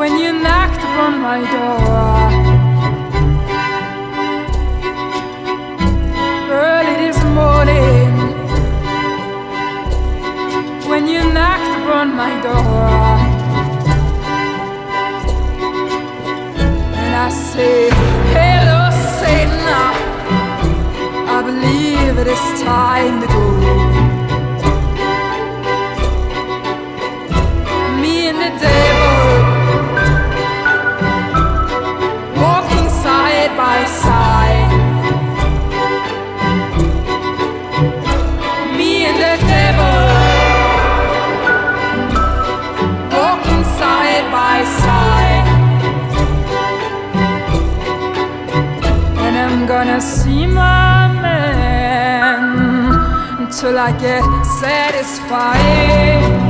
when you knocked upon my door. Early this morning, when you knocked upon my door, and I say, hello Satan, I believe it is time to go. Me and the devil walking side by side. Me and the devil walking side by side. And I'm gonna see my man until I get satisfied.